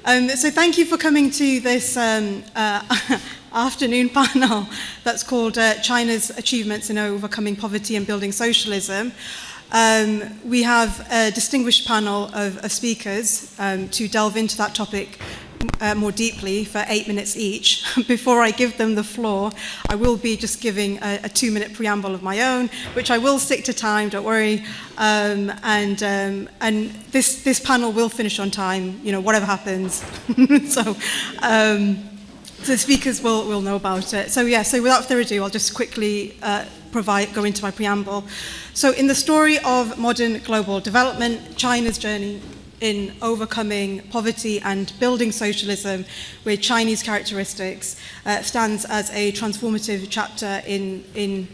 So thank you for coming to this afternoon panel that's called China's Achievements in Overcoming Poverty and Building Socialism. We have a distinguished panel of speakers to delve into that topic more deeply for 8 minutes each. Before I give them the floor, I will be just giving a 2-minute preamble of my own, which I will stick to time, don't worry. And this panel will finish on time, you know, whatever happens. So the speakers will know about it. So without further ado, I'll just quickly go into my preamble. So in the story of modern global development, China's journey in overcoming poverty and building socialism with Chinese characteristics stands as a transformative chapter in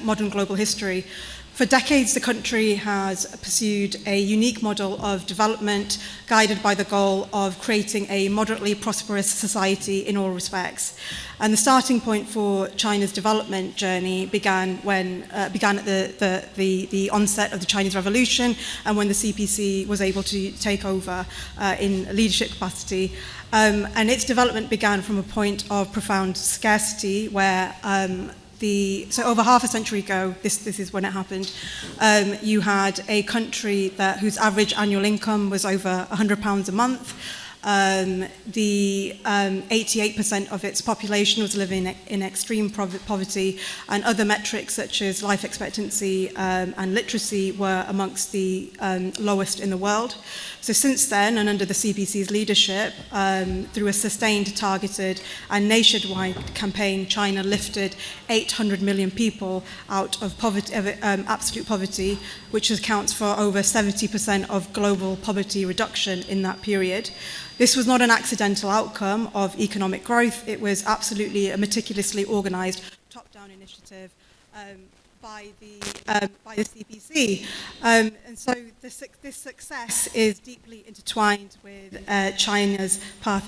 modern global history. For decades, the country has pursued a unique model of development guided by the goal of creating a moderately prosperous society in all respects. And the starting point for China's development journey began at the onset of the Chinese Revolution and when the CPC was able to take over in leadership capacity. And its development began from a point of profound scarcity where so over half a century ago, this is when it happened, you had a country whose average annual income was over £100 a month. 88% of its population was living in extreme poverty, and other metrics such as life expectancy and literacy were amongst the lowest in the world. So since then, and under the CPC's leadership, through a sustained, targeted and nationwide campaign, China lifted 800 million people out of poverty, absolute poverty, which accounts for over 70% of global poverty reduction in that period. This was not an accidental outcome of economic growth. It was absolutely a meticulously organized top-down initiative by the CPC. And so this success is deeply intertwined with China's path,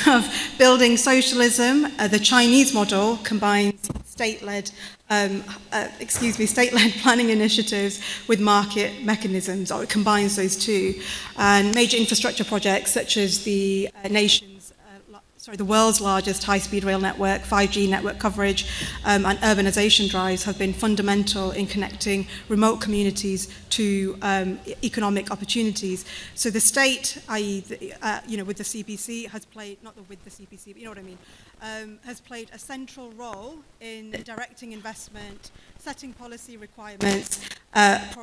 of building socialism. The Chinese model combines state-led planning initiatives with market mechanisms, or it combines those two. And major infrastructure projects such as the world's largest high-speed rail network, 5G network coverage, and urbanization drives have been fundamental in connecting remote communities to economic opportunities. So the state, i.e., with the CPC, has played, not with the CPC, but you know what I mean, has played a central role in directing investment, setting policy requirements,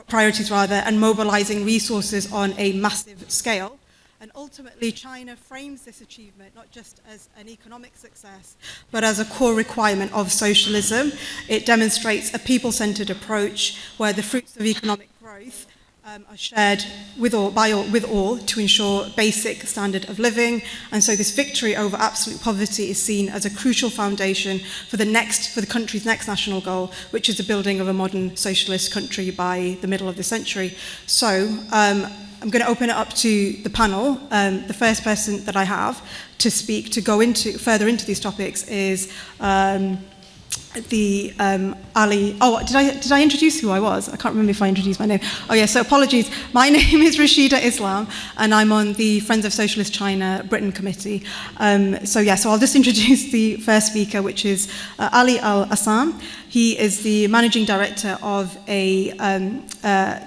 priorities rather, and mobilizing resources on a massive scale. And ultimately, China frames this achievement not just as an economic success, but as a core requirement of socialism. It demonstrates a people-centered approach where the fruits of economic growth are shared with all to ensure basic standard of living. And so this victory over absolute poverty is seen as a crucial foundation for the country's next national goal, which is the building of a modern socialist country by the middle of the century. So I'm going to open it up to the panel. The first person that I have to speak, to go further into these topics is Ali. Oh, did I introduce who I was? I can't remember if I introduced my name. Oh yeah, so apologies. My name is Rashida Islam, and I'm on the Friends of Socialist China Britain Committee. So I'll just introduce the first speaker, which is Ali Al-Assam. He is the managing director of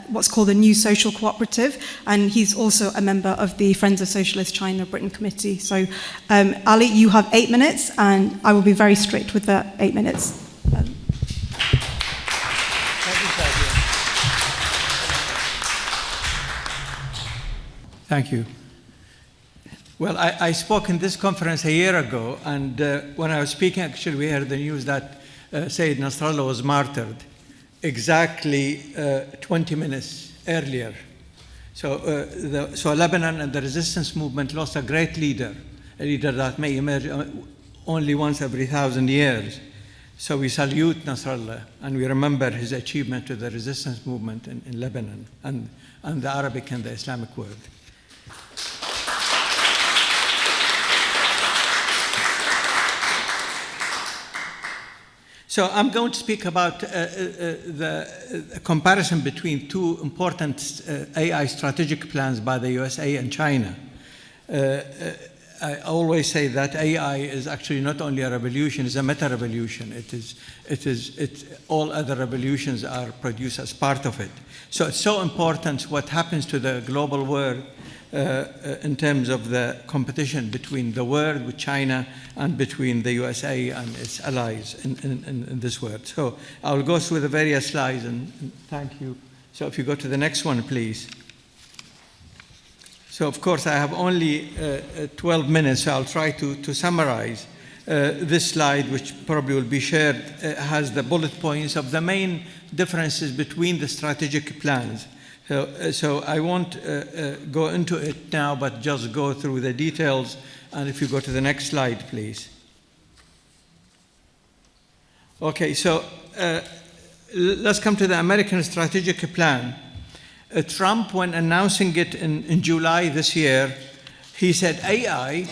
what's called the NewsSocial Cooperative, and he's also a member of the Friends of Socialist China Britain Committee. So, Ali, you have 8 minutes, and I will be very strict with that 8 minutes. Thank you. Well, I spoke in this conference a year ago, and when I was speaking, actually, we heard the news that Sayyid Nasrallah was martyred exactly 20 minutes earlier. So Lebanon and the resistance movement lost a great leader, a leader that may emerge only once every 1,000 years. So we salute Nasrallah, and we remember his achievement to the resistance movement in Lebanon and the Arabic and the Islamic world. So I'm going to speak about the comparison between two important AI strategic plans by the USA and China. I always say that AI is actually not only a revolution, it's a meta-revolution. All other revolutions are produced as part of it. So it's so important what happens to the global world in terms of the competition between the world with China and between the USA and its allies in this world. So I'll go through the various slides and thank you. So if you go to the next one, please. So of course I have only 12 minutes, so I'll try to summarize. This slide, which probably will be shared, has the bullet points of the main differences between the strategic plans. So I won't go into it now, but just go through the details. And if you go to the next slide, please. Okay, so let's come to the American strategic plan. Trump, when announcing it in July this year, he said AI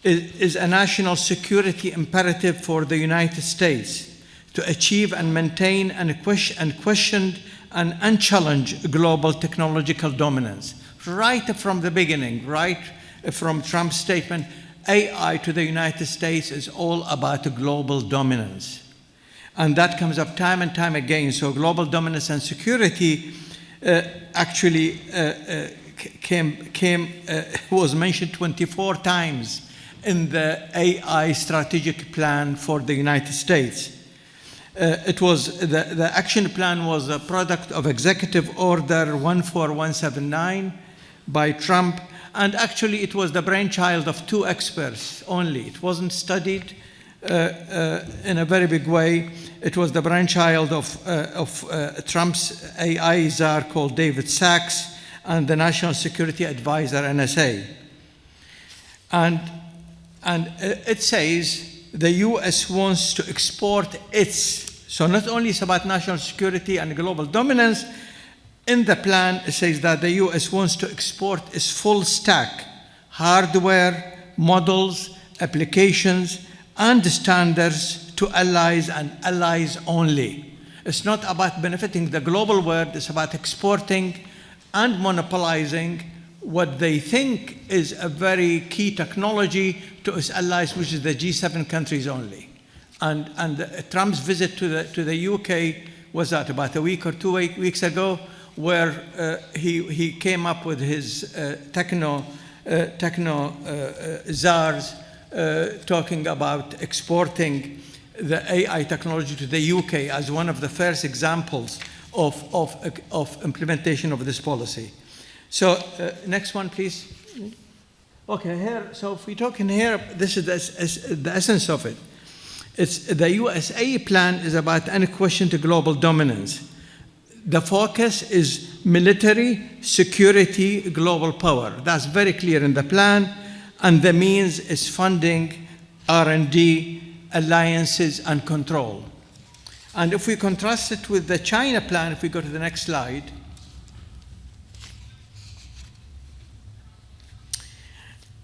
is a national security imperative for the United States to achieve and maintain unquestioned and unchallenged global technological dominance. Right from the beginning, right from Trump's statement, AI to the United States is all about global dominance. And that comes up time and time again. So global dominance and security actually was mentioned 24 times in the AI strategic plan for the United States. It was the action plan was a product of Executive Order 14179 by Trump, and actually it was the brainchild of 2 experts only. It wasn't studied in a very big way. It was the brainchild of Trump's AI czar called David Sachs and the National Security Advisor, NSA. And it says the US wants to export so not only it's about national security and global dominance, in the plan it says that the US wants to export its full stack, hardware, models, applications, and standards to allies and allies only. It's not about benefiting the global world, it's about exporting and monopolizing what they think is a very key technology to its allies, which is the G7 countries only. And Trump's visit to the UK was that about a week or 2 weeks ago, where he came up with his techno czars talking about exporting the AI technology to the UK as one of the first examples of implementation of this policy. So next one, please. Okay, here, so if we talk in here, this is the essence of it. It's the USA plan is about unquestioned global dominance. The focus is military, security, global power. That's very clear in the plan, and the means is funding, R&D, alliances, and control. And if we contrast it with the China plan, if we go to the next slide,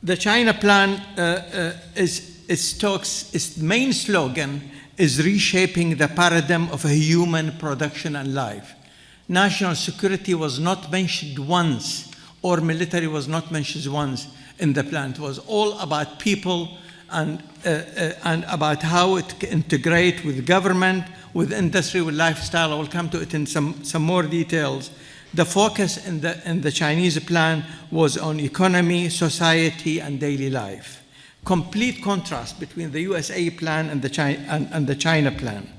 the China plan its main slogan is reshaping the paradigm of a human production and life. National security was not mentioned once, or military was not mentioned once in the plan. It was all about people and about how it can integrate with government, with industry, with lifestyle. I will come to it in some more details. The focus in the Chinese plan was on economy, society, and daily life. Complete contrast between the USA plan and the China plan.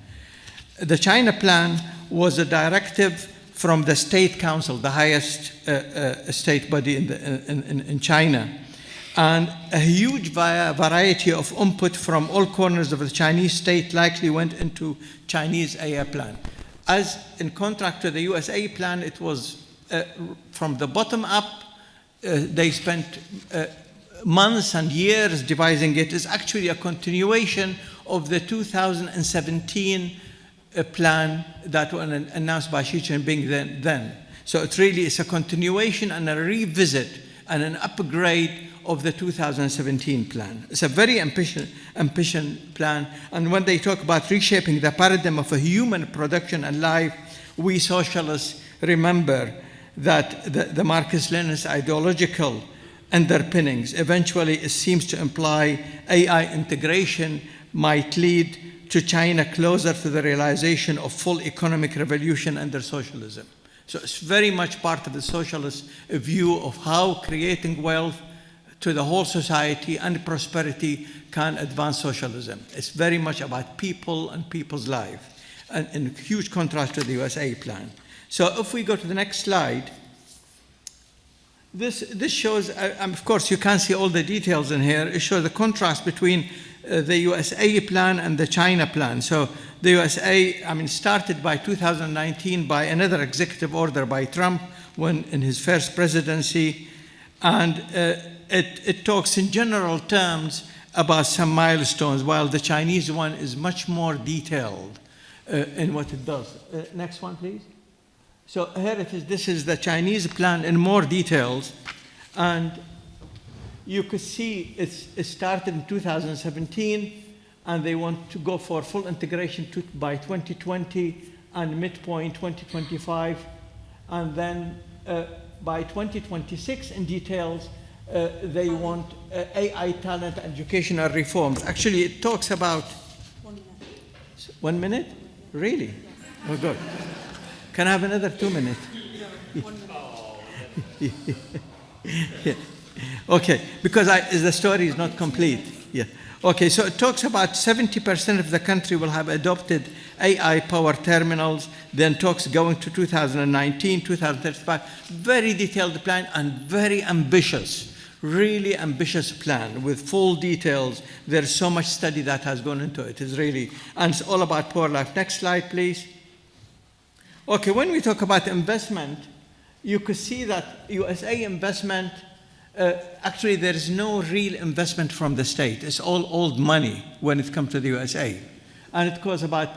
The China plan was a directive from the State Council, the highest state body in China, and a huge variety of input from all corners of the Chinese state likely went into Chinese AI plan. As in contrast to the USA plan, it was from the bottom up. They spent months and years devising it. It's actually a continuation of the 2017 plan that was announced by Xi Jinping then. So it really is a continuation and a revisit and an upgrade of the 2017 plan. It's a very ambitious plan. And when they talk about reshaping the paradigm of a human production and life, we socialists remember that the Marxist-Leninist ideological underpinnings. Eventually, it seems to imply AI integration might lead to China closer to the realization of full economic revolution under socialism. So it's very much part of the socialist view of how creating wealth to the whole society and prosperity can advance socialism. It's very much about people and people's life, and in huge contrast to the USA plan. So if we go to the next slide, this shows, of course, you can't see all the details in here. It shows the contrast between the USA plan and the China plan. So the USA, started by 2019 by another executive order by Trump when in his first presidency, and it talks in general terms about some milestones, while the Chinese one is much more detailed in what it does. Next one, please. So here it is. This is the Chinese plan in more details, and you could see it started in 2017, and they want to go for full integration by 2020 and midpoint 2025, and then by 2026 in details, they want AI talent and educational reforms. Actually, it talks about 1 minute. 1 minute? Really? Yes. Oh, good. Can I have another 2 minutes? No, 1 minute. Yeah. Okay, because the story is not complete. Yeah. Okay, so it talks about 70% of the country will have adopted AI-powered terminals, then talks going to 2019, 2035. Very detailed plan and very ambitious, really ambitious plan with full details. There's so much study that has gone into it. It's really, and it's all about poor life. Next slide, please. Okay, when we talk about investment, you could see that USA investment, actually there is no real investment from the state. It's all old money when it comes to the USA. And it costs about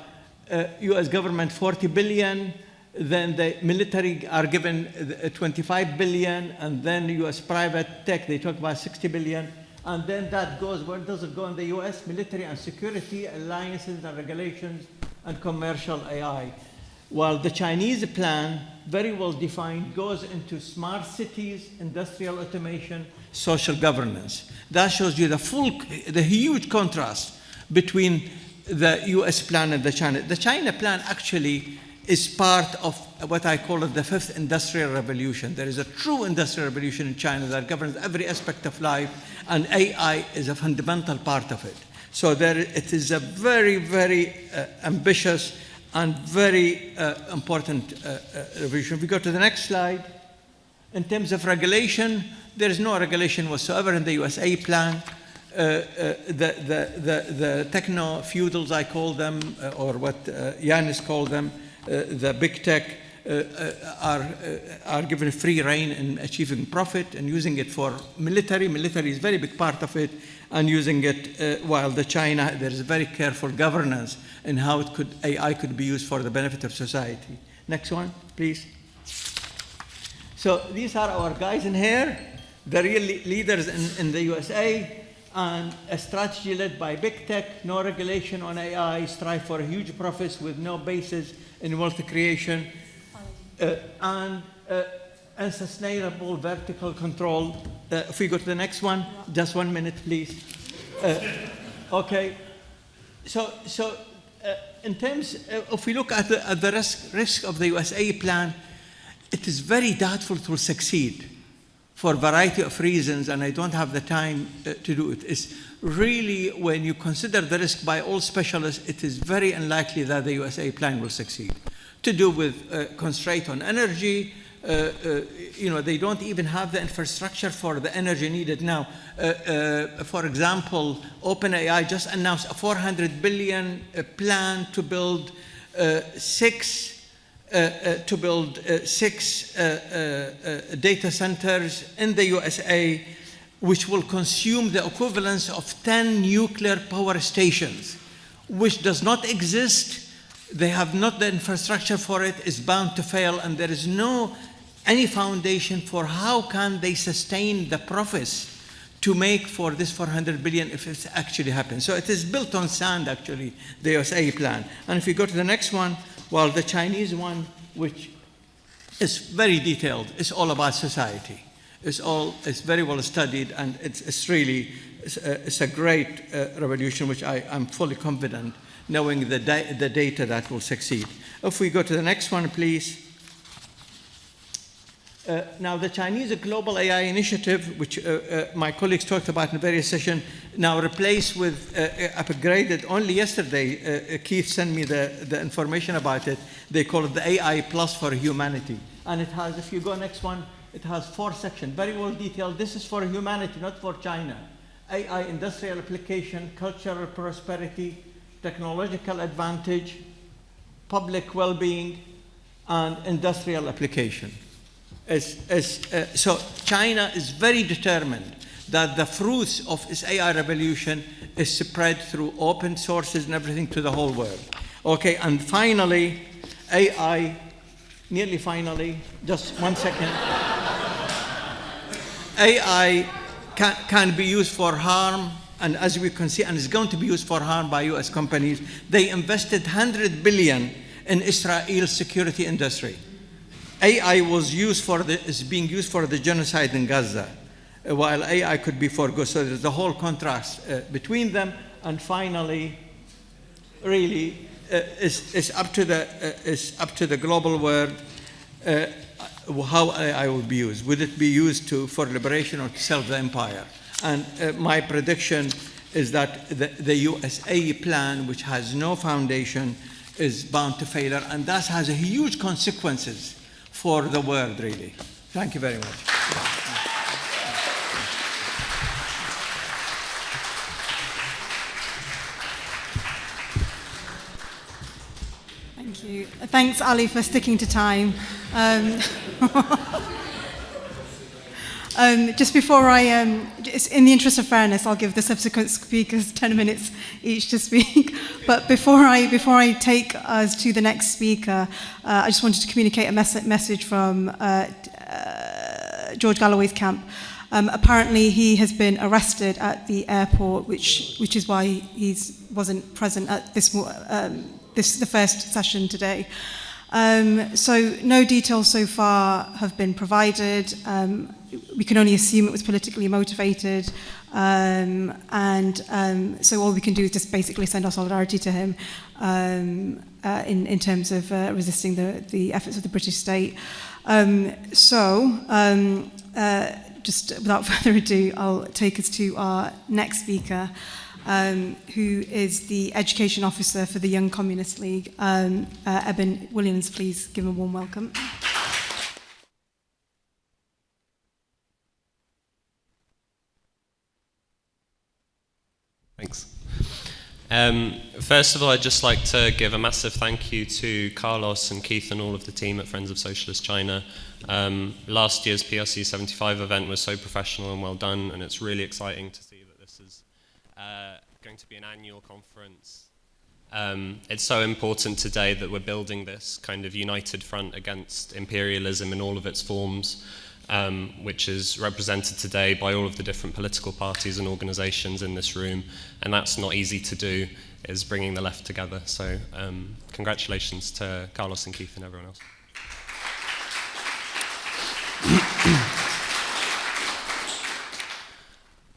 US government 40 billion, then the military are given 25 billion, and then US private tech, they talk about 60 billion. And then that goes, where does it go in the US? Military and security, alliances and regulations, and commercial AI. While the Chinese plan, very well defined, goes into smart cities, industrial automation, social governance. That shows you the huge contrast between the US plan and the China. The China plan actually is part of what I call the fifth industrial revolution. There is a true industrial revolution in China that governs every aspect of life, and AI is a fundamental part of it. So it is a very, very ambitious and very important revision. If we go to the next slide, in terms of regulation, there is no regulation whatsoever in the USA plan. The techno-feudals, I call them, or what Yanis called them, the big tech, are given free rein in achieving profit and using it for military. Military is a very big part of it, and using it, while the China, there is very careful governance in how AI could be used for the benefit of society. Next one, please. So these are our guys in here, the real leaders in the USA, and a strategy led by big tech, no regulation on AI, strive for huge profits with no basis in wealth creation, and unsustainable vertical control. If we go to the next one, just 1 minute, please. Okay. So in terms, if we look at the risk of the USA plan, it is very doubtful to succeed for a variety of reasons, and I don't have the time to do it. It's really, when you consider the risk by all specialists, it is very unlikely that the USA plan will succeed. To do with constraint on energy, they don't even have the infrastructure for the energy needed now. For example, OpenAI just announced a $400 billion plan to build six data centers in the USA, which will consume the equivalence of 10 nuclear power stations, which does not exist. They have not the infrastructure for it, is bound to fail, and there is any foundation for how can they sustain the profits to make for this 400 billion if it actually happens. So it is built on sand, actually, the USA plan. And if we go to the next one, well, the Chinese one, which is very detailed, is all about society. It's very well studied, and it's really a great revolution, which I'm fully confident, knowing the data that will succeed. If we go to the next one, please. Now, the Chinese Global AI Initiative, which my colleagues talked about in various sessions, now replaced with, upgraded only yesterday. Keith sent me the information about it. They call it the AI Plus for Humanity. And it has, if you go next one, it has 4 sections, very well detailed. This is for humanity, not for China. AI, industrial application, cultural prosperity, technological advantage, public well-being, and industrial application. So China is very determined that the fruits of its AI revolution is spread through open sources and everything to the whole world. Okay, and finally, AI, nearly finally, just 1 second. AI can be used for harm, and as we can see, and is going to be used for harm by US companies. They invested $100 billion in Israel's security industry. AI is being used for the genocide in Gaza, while AI could be for good. So there's a whole contrast between them. And finally, really, it's up to the global world how AI will be used. Would it be used for liberation or to serve the empire? And my prediction is that the USA plan, which has no foundation, is bound to failure, and that has a huge consequences for the world, really. Thank you very much. Thank you. Thanks, Ali, for sticking to time. Just before in the interest of fairness, I'll give the subsequent speakers 10 minutes each to speak. But before I take us to the next speaker, I just wanted to communicate a message from George Galloway's camp. Apparently, he has been arrested at the airport, which is why he wasn't present at the first session today. So no details so far have been provided. We can only assume it was politically motivated, so all we can do is just basically send our solidarity to him in terms of resisting the efforts of the British state. Just without further ado, I'll take us to our next speaker, who is the Education Officer for the Young Communist League. Eben Williams, please give him a warm welcome. Thanks. First of all, I'd just like to give a massive thank you to Carlos and Keith and all of the team at Friends of Socialist China. Last year's PRC 75 event was so professional and well done, and it's really exciting to see that this is going to be an annual conference. It's so important today that we're building this kind of united front against imperialism in all of its forms, which is represented today by all of the different political parties and organizations in this room, and that's not easy to do, is bringing the left together. So congratulations to Carlos and Keith and everyone else.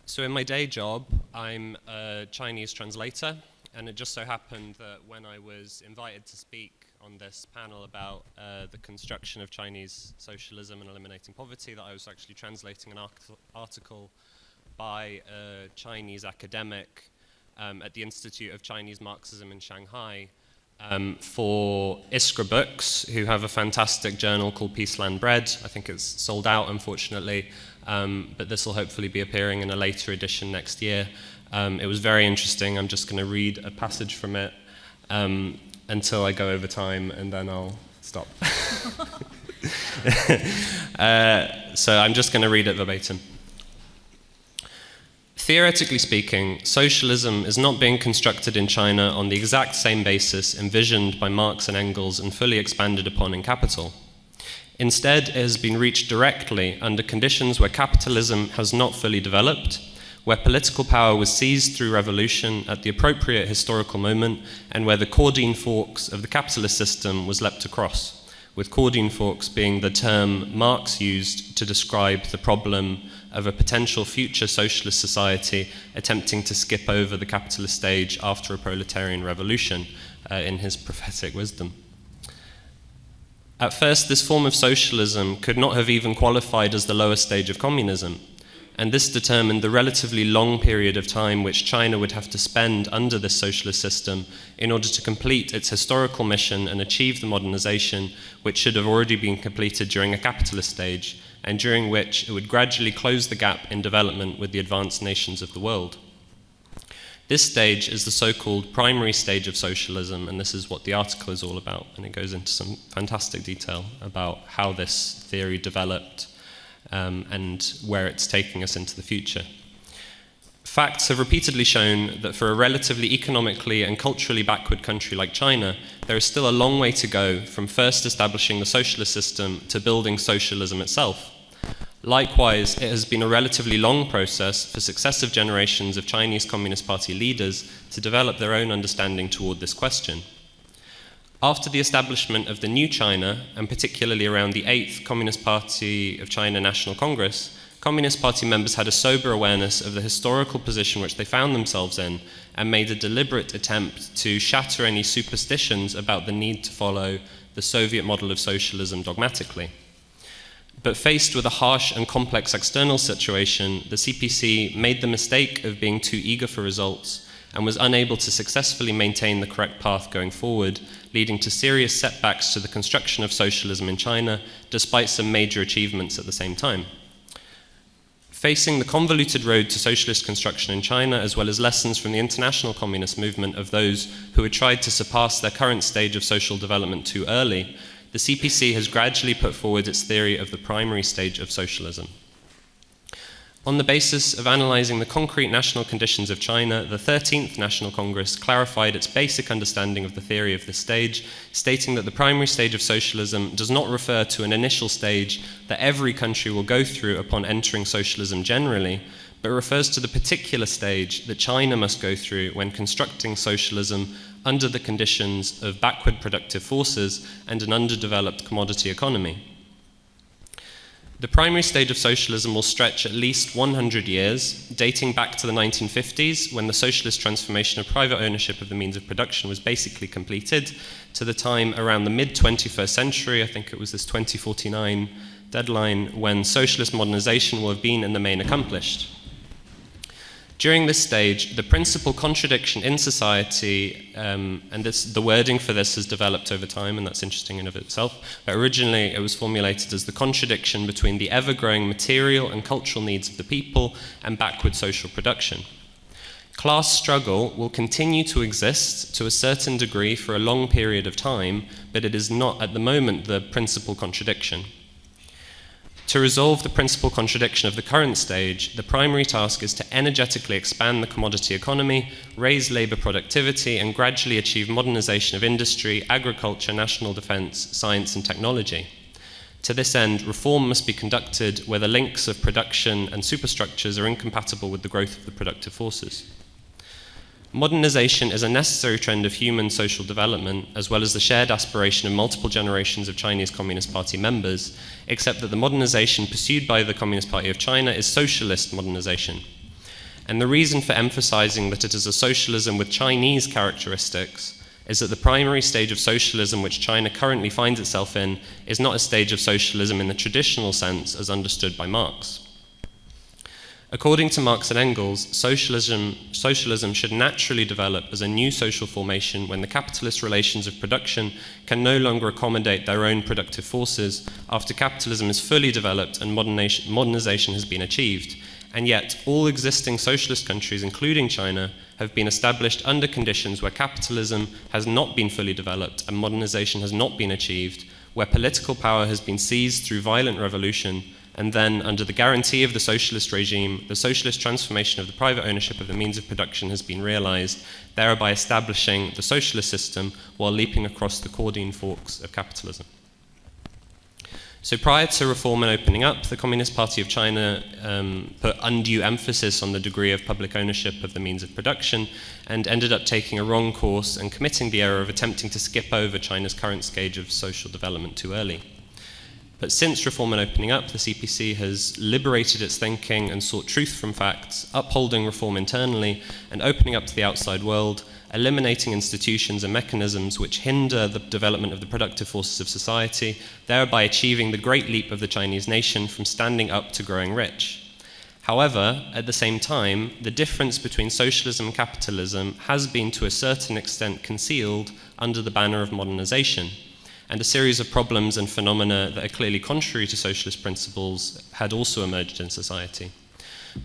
So in my day job, I'm a Chinese translator, and it just so happened that when I was invited to speak on this panel about the construction of Chinese socialism and eliminating poverty, that I was actually translating an article by a Chinese academic at the Institute of Chinese Marxism in Shanghai for Iskra Books, who have a fantastic journal called Peaceland Bread. I think it's sold out, unfortunately, but this will hopefully be appearing in a later edition next year. It was very interesting. I'm just going to read a passage from it until I go over time, and then I'll stop. So I'm just going to read it verbatim. Theoretically speaking, socialism is not being constructed in China on the exact same basis envisioned by Marx and Engels and fully expanded upon in Capital. Instead, it has been reached directly under conditions where capitalism has not fully developed, where political power was seized through revolution at the appropriate historical moment, and where the Caudine forks of the capitalist system was leapt across, with Caudine Forks being the term Marx used to describe the problem of a potential future socialist society attempting to skip over the capitalist stage after a proletarian revolution, in his prophetic wisdom. At first, this form of socialism could not have even qualified as the lower stage of communism, and this determined the relatively long period of time which China would have to spend under this socialist system in order to complete its historical mission and achieve the modernization which should have already been completed during a capitalist stage, and during which it would gradually close the gap in development with the advanced nations of the world. This stage is the so-called primary stage of socialism, and this is what the article is all about, and it goes into some fantastic detail about how this theory developed and where it's taking us into the future. Facts have repeatedly shown that for a relatively economically and culturally backward country like China, there is still a long way to go from first establishing the socialist system to building socialism itself. Likewise, it has been a relatively long process for successive generations of Chinese Communist Party leaders to develop their own understanding toward this question. After the establishment of the new China, and particularly around the 8th Communist Party of China National Congress, Communist Party members had a sober awareness of the historical position which they found themselves in and made a deliberate attempt to shatter any superstitions about the need to follow the Soviet model of socialism dogmatically. But faced with a harsh and complex external situation, the CPC made the mistake of being too eager for results and was unable to successfully maintain the correct path going forward, leading to serious setbacks to the construction of socialism in China, despite some major achievements at the same time. Facing the convoluted road to socialist construction in China, as well as lessons from the international communist movement of those who had tried to surpass their current stage of social development too early, the CPC has gradually put forward its theory of the primary stage of socialism. On the basis of analysing the concrete national conditions of China, the 13th National Congress clarified its basic understanding of the theory of this stage, stating that the primary stage of socialism does not refer to an initial stage that every country will go through upon entering socialism generally, but refers to the particular stage that China must go through when constructing socialism under the conditions of backward productive forces and an underdeveloped commodity economy. The primary stage of socialism will stretch at least 100 years, dating back to the 1950s, when the socialist transformation of private ownership of the means of production was basically completed, to the time around the mid-21st century, I think it was this 2049 deadline, when socialist modernization will have been in the main accomplished. During this stage, the principal contradiction in society, the wording for this has developed over time, and that's interesting in of itself, but originally it was formulated as the contradiction between the ever-growing material and cultural needs of the people and backward social production. Class struggle will continue to exist to a certain degree for a long period of time, but it is not at the moment the principal contradiction. To resolve the principal contradiction of the current stage, the primary task is to energetically expand the commodity economy, raise labour productivity, and gradually achieve modernisation of industry, agriculture, national defence, science and technology. To this end, reform must be conducted where the links of production and superstructures are incompatible with the growth of the productive forces. Modernisation is a necessary trend of human social development, as well as the shared aspiration of multiple generations of Chinese Communist Party members, except that the modernisation pursued by the Communist Party of China is socialist modernisation. And the reason for emphasising that it is a socialism with Chinese characteristics is that the primary stage of socialism which China currently finds itself in is not a stage of socialism in the traditional sense as understood by Marx. According to Marx and Engels, socialism should naturally develop as a new social formation when the capitalist relations of production can no longer accommodate their own productive forces after capitalism is fully developed and modernization has been achieved. And yet, all existing socialist countries, including China, have been established under conditions where capitalism has not been fully developed and modernization has not been achieved, where political power has been seized through violent revolution, and then, under the guarantee of the socialist regime, the socialist transformation of the private ownership of the means of production has been realized, thereby establishing the socialist system while leaping across the Caudine Forks of capitalism. So prior to reform and opening up, the Communist Party of China put undue emphasis on the degree of public ownership of the means of production and ended up taking a wrong course and committing the error of attempting to skip over China's current stage of social development too early. But since reform and opening up, the CPC has liberated its thinking and sought truth from facts, upholding reform internally and opening up to the outside world, eliminating institutions and mechanisms which hinder the development of the productive forces of society, thereby achieving the great leap of the Chinese nation from standing up to growing rich. However, at the same time, the difference between socialism and capitalism has been to a certain extent concealed under the banner of modernization, and a series of problems and phenomena that are clearly contrary to socialist principles had also emerged in society.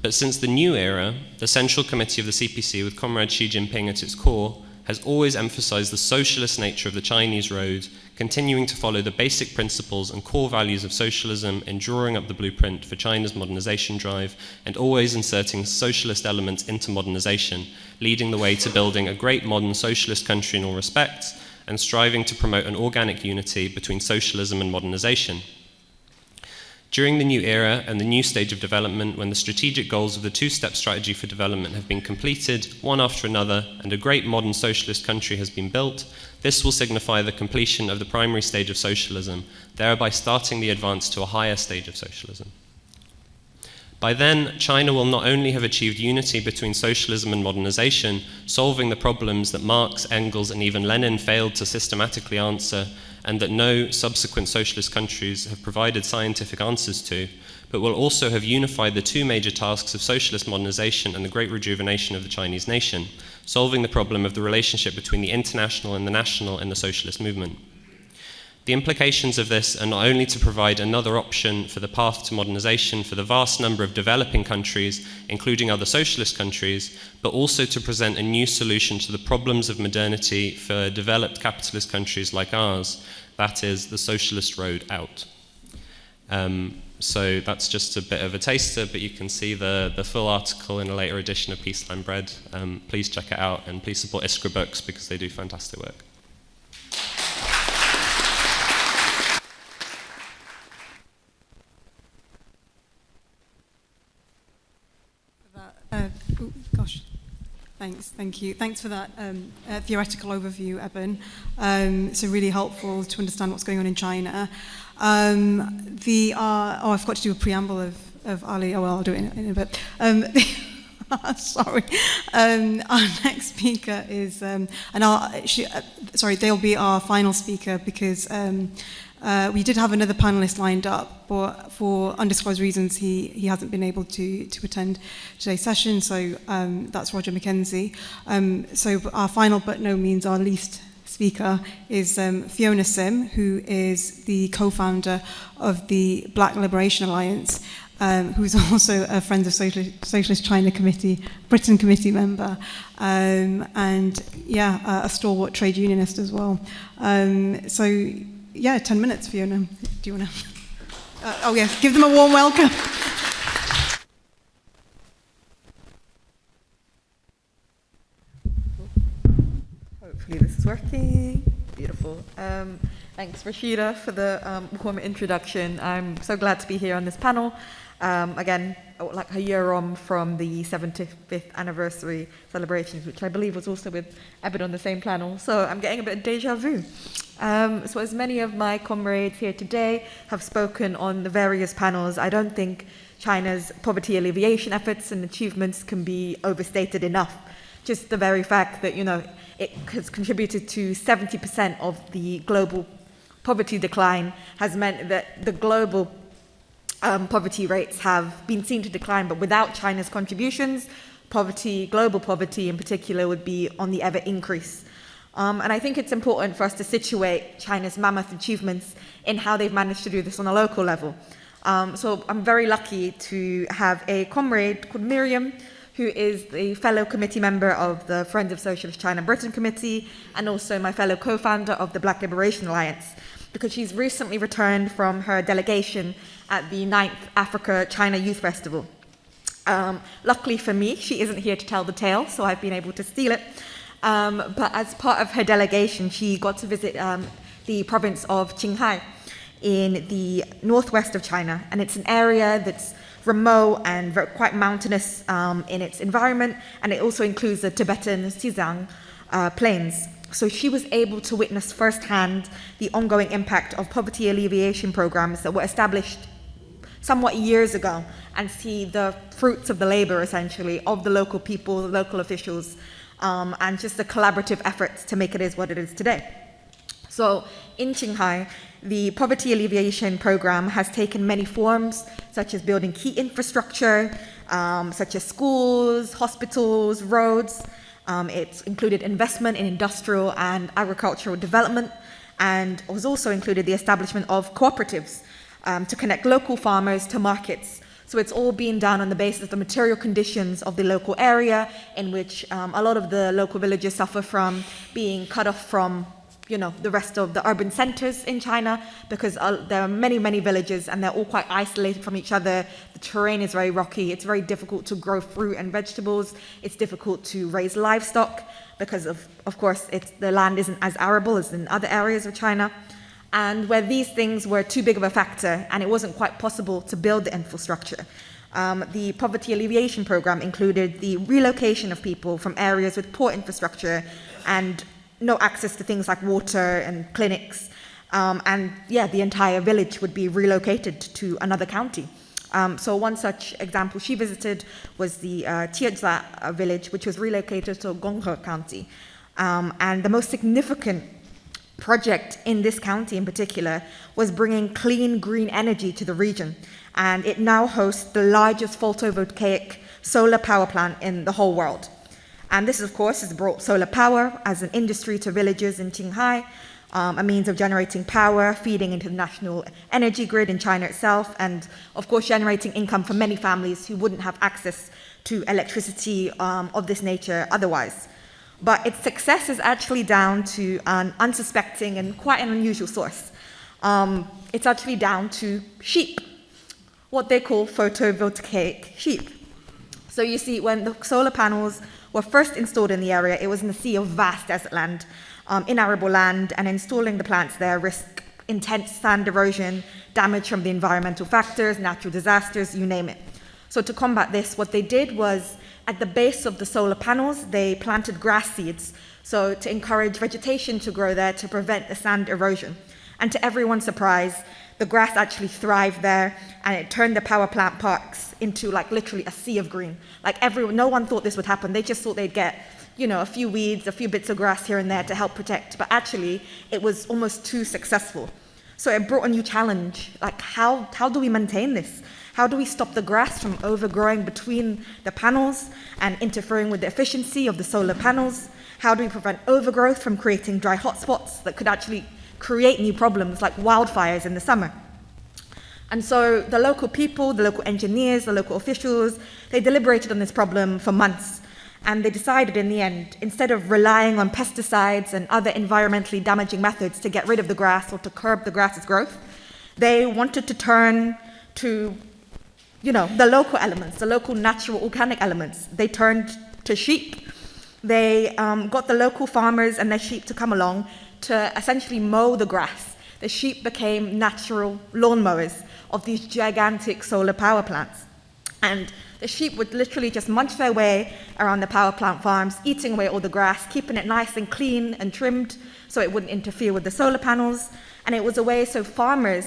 But since the new era, the Central Committee of the CPC, with Comrade Xi Jinping at its core, has always emphasized the socialist nature of the Chinese road, continuing to follow the basic principles and core values of socialism in drawing up the blueprint for China's modernization drive, and always inserting socialist elements into modernization, leading the way to building a great modern socialist country in all respects, and striving to promote an organic unity between socialism and modernization. During the new era and the new stage of development, when the strategic goals of the two-step strategy for development have been completed, one after another, and a great modern socialist country has been built, this will signify the completion of the primary stage of socialism, thereby starting the advance to a higher stage of socialism. By then, China will not only have achieved unity between socialism and modernization, solving the problems that Marx, Engels, and even Lenin failed to systematically answer, and that no subsequent socialist countries have provided scientific answers to, but will also have unified the two major tasks of socialist modernization and the great rejuvenation of the Chinese nation, solving the problem of the relationship between the international and the national in the socialist movement. The implications of this are not only to provide another option for the path to modernization for the vast number of developing countries, including other socialist countries, but also to present a new solution to the problems of modernity for developed capitalist countries like ours, that is, the socialist road out. So that's just a bit of a taster, but you can see the full article in a later edition of Peaceline Bread. Please check it out, and please support Iskra Books because they do fantastic work. Thank you. Thanks for that theoretical overview, Eben. So really helpful to understand what's going on in China. I forgot to do a preamble of Ali. Oh, well, I'll do it in a bit. Sorry. Our next speaker is, they'll be our final speaker because we did have another panelist lined up, but for undisclosed reasons, he hasn't been able to attend today's session, so that's Roger Mackenzie. So our final, but no means our least speaker, is Fiona Sim, who is the co-founder of the Black Liberation Alliance, who's also a Friends of Socialist China Britain Committee member, and a stalwart trade unionist as well. 10 minutes, Fiona. Do you want to? Give them a warm welcome. Hopefully this is working. Beautiful. Thanks, Rashida, for the warm introduction. I'm so glad to be here on this panel. Again, like a year on from the 75th anniversary celebrations, which I believe was also with Eben on the same panel. So I'm getting a bit of deja vu. So as many of my comrades here today have spoken on the various panels, I don't think China's poverty alleviation efforts and achievements can be overstated enough. Just the very fact that, it has contributed to 70% of the global poverty decline has meant that the global poverty rates have been seen to decline, but without China's contributions, global poverty in particular, would be on the ever increase. And I think it's important for us to situate China's mammoth achievements in how they've managed to do this on a local level. So I'm very lucky to have a comrade called Miriam, who is the fellow committee member of the Friends of Socialist China Britain Committee, and also my fellow co-founder of the Black Liberation Alliance, because she's recently returned from her delegation at the 9th Africa-China Youth Festival. Luckily for me, she isn't here to tell the tale, so I've been able to steal it. But as part of her delegation, she got to visit the province of Qinghai in the northwest of China, and it's an area that's remote and quite mountainous in its environment, and it also includes the Tibetan Xizang plains. So she was able to witness firsthand the ongoing impact of poverty alleviation programs that were established somewhat years ago, and see the fruits of the labor, essentially, of the local people, the local officials, and just the collaborative efforts to make it is what it is today. So in Qinghai, the poverty alleviation program has taken many forms, such as building key infrastructure, such as schools, hospitals, roads. It's included investment in industrial and agricultural development, and was also included the establishment of cooperatives to connect local farmers to markets. So it's all being done on the basis of the material conditions of the local area, in which a lot of the local villages suffer from being cut off from the rest of the urban centers in China, because there are many, many villages and they're all quite isolated from each other. The terrain is very rocky. It's very difficult to grow fruit and vegetables. It's difficult to raise livestock because of course, the land isn't as arable as in other areas of China. And where these things were too big of a factor and it wasn't quite possible to build the infrastructure, the poverty alleviation program included the relocation of people from areas with poor infrastructure and no access to things like water and clinics, the entire village would be relocated to another county. So one such example she visited was the Tiezha village, which was relocated to Gonghe County. And the most significant project in this county in particular was bringing clean green energy to the region. And it now hosts the largest photovoltaic solar power plant in the whole world. And this, of course, has brought solar power as an industry to villages in Qinghai, a means of generating power, feeding into the national energy grid in China itself, and, of course, generating income for many families who wouldn't have access to electricity of this nature otherwise. But its success is actually down to an unsuspecting and quite an unusual source. It's actually down to sheep, what they call photovoltaic sheep. So you see, when the solar panels were first installed in the area, it was in a sea of vast desert land, inarable land, and installing the plants there risked intense sand erosion, damage from the environmental factors, natural disasters, you name it. So to combat this, what they did was, at the base of the solar panels, they planted grass seeds, so to encourage vegetation to grow there to prevent the sand erosion. And to everyone's surprise, the grass actually thrived there, and it turned the power plant parks into literally a sea of green. No one thought this would happen. They just thought they'd get, a few weeds, a few bits of grass here and there to help protect. But actually, it was almost too successful. So it brought a new challenge. How do we maintain this? How do we stop the grass from overgrowing between the panels and interfering with the efficiency of the solar panels? How do we prevent overgrowth from creating dry hotspots that could actually create new problems like wildfires in the summer? And so the local people, the local engineers, the local officials, they deliberated on this problem for months. And they decided in the end, instead of relying on pesticides and other environmentally damaging methods to get rid of the grass or to curb the grass's growth, they wanted to turn to the local elements, the local natural organic elements. They turned to sheep. They got the local farmers and their sheep to come along to essentially mow the grass. The sheep became natural lawnmowers of these gigantic solar power plants. And the sheep would literally just munch their way around the power plant farms, eating away all the grass, keeping it nice and clean and trimmed so it wouldn't interfere with the solar panels. And it was a way so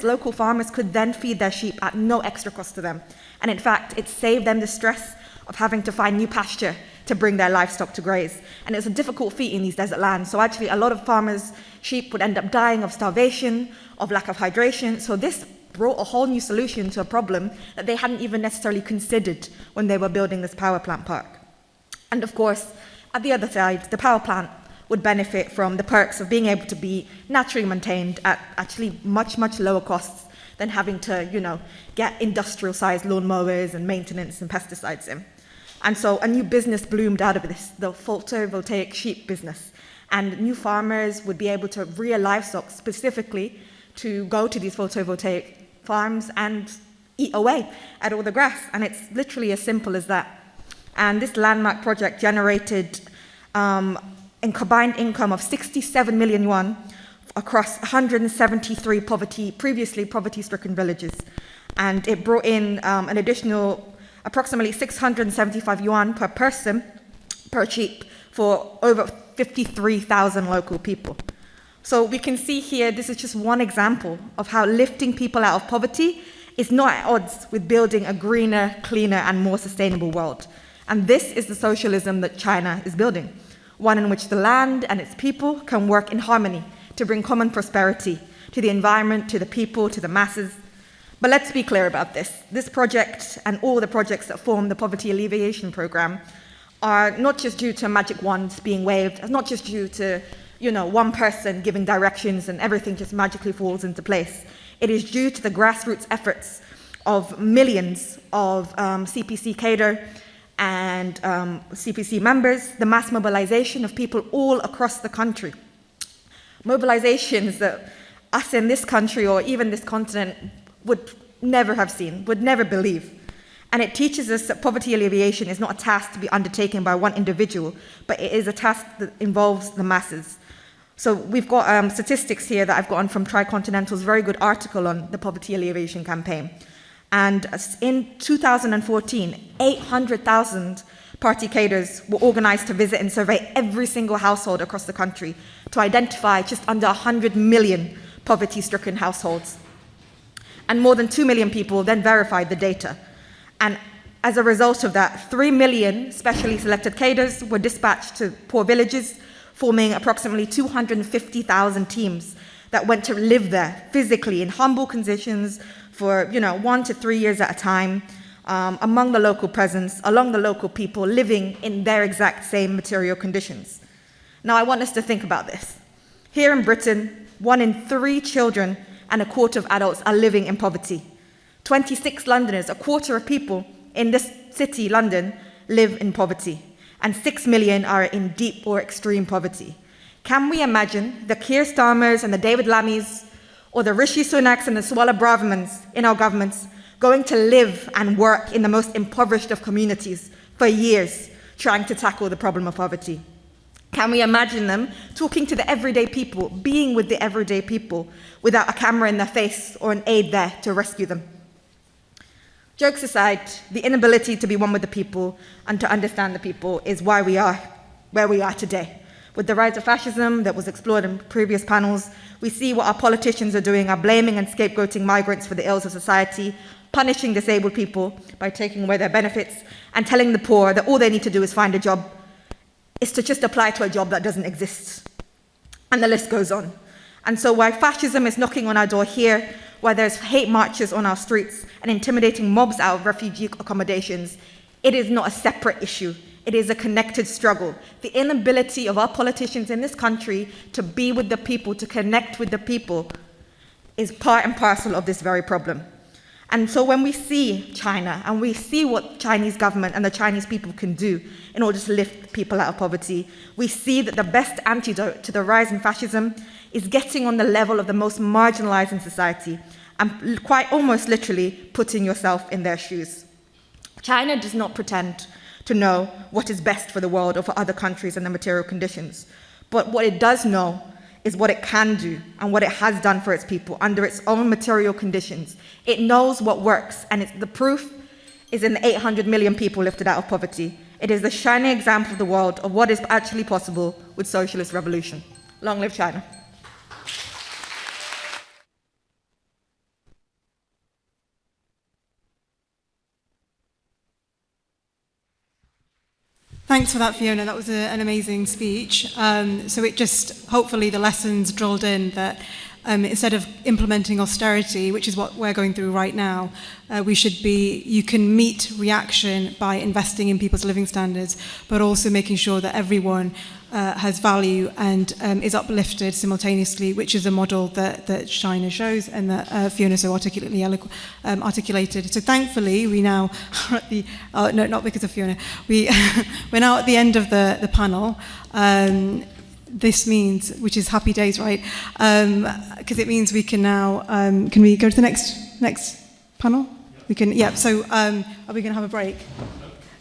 local farmers could then feed their sheep at no extra cost to them. And in fact, it saved them the stress of having to find new pasture to bring their livestock to graze. And it's a difficult feat in these desert lands. So actually, a lot of farmers' sheep would end up dying of starvation, of lack of hydration. So this brought a whole new solution to a problem that they hadn't even necessarily considered when they were building this power plant park. And of course, at the other side, the power plant would benefit from the perks of being able to be naturally maintained at actually much, much lower costs than having to, get industrial-sized lawnmowers and maintenance and pesticides in. And so a new business bloomed out of this, the photovoltaic sheep business. And new farmers would be able to rear livestock specifically to go to these photovoltaic farms and eat away at all the grass. And it's literally as simple as that. And this landmark project generated a combined income of 67 million yuan across 173 previously poverty-stricken villages. And it brought in an additional approximately 675 yuan per person, per sheep, for over 53,000 local people. So we can see here, this is just one example of how lifting people out of poverty is not at odds with building a greener, cleaner, and more sustainable world. And this is the socialism that China is building, one in which the land and its people can work in harmony to bring common prosperity to the environment, to the people, to the masses. But let's be clear about this. This project and all the projects that form the poverty alleviation program are not just due to magic wands being waved, it's not just due to one person giving directions and everything just magically falls into place. It is due to the grassroots efforts of millions of CPC cadre and CPC members, the mass mobilization of people all across the country. Mobilizations that us in this country or even this continent would never have seen, would never believe. And it teaches us that poverty alleviation is not a task to be undertaken by one individual, but it is a task that involves the masses. So we've got statistics here that I've gotten from Tricontinental's very good article on the poverty alleviation campaign. And in 2014, 800,000 party cadres were organized to visit and survey every single household across the country to identify just under 100 million poverty-stricken households. And more than 2 million people then verified the data. And as a result of that, 3 million specially selected cadres were dispatched to poor villages, forming approximately 250,000 teams that went to live there physically in humble conditions for 1 to 3 years at a time, among the local peasants, along the local people living in their exact same material conditions. Now I want us to think about this. Here in Britain, 1 in 3 children and a quarter of adults are living in poverty. 26 Londoners, a quarter of people in this city, London, live in poverty. And 6 million are in deep or extreme poverty. Can we imagine the Keir Starmers and the David Lammys, or the Rishi Sunaks and the Suella Bravermans in our governments going to live and work in the most impoverished of communities for years, trying to tackle the problem of poverty? Can we imagine them talking to the everyday people, being with the everyday people, without a camera in their face or an aide there to rescue them? Jokes aside, the inability to be one with the people and to understand the people is why we are where we are today. With the rise of fascism that was explored in previous panels, we see what our politicians are doing, are blaming and scapegoating migrants for the ills of society, punishing disabled people by taking away their benefits, and telling the poor that all they need to do is find a job, is to just apply to a job that doesn't exist. And the list goes on. And so while fascism is knocking on our door here, while there's hate marches on our streets and intimidating mobs out of refugee accommodations, it is not a separate issue. It is a connected struggle. The inability of our politicians in this country to be with the people, to connect with the people, is part and parcel of this very problem. And so when we see China and we see what Chinese government and the Chinese people can do in order to lift people out of poverty, we see that the best antidote to the rise in fascism is getting on the level of the most marginalized in society and quite almost literally putting yourself in their shoes. China does not pretend to know what is best for the world or for other countries and their material conditions. But what it does know is what it can do and what it has done for its people under its own material conditions. It knows what works, and the proof is in the 800 million people lifted out of poverty. It is the shining example of the world of what is actually possible with socialist revolution. Long live China. Thanks for that, Fiona. That was an amazing speech. So it just, hopefully the lessons drilled in that instead of implementing austerity, which is what we're going through right now, you can meet reaction by investing in people's living standards, but also making sure that everyone has value and is uplifted simultaneously, which is a model that China shows and that Fiona so articulately articulated. So thankfully, we now are at the, no, not because of Fiona, we're now at the end of the panel. This means, which is happy days, right? Because it means we can now, can we go to the next panel? We can, yeah, so are we going to have a break?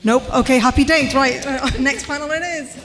Nope, okay, happy days, right. Next panel it is.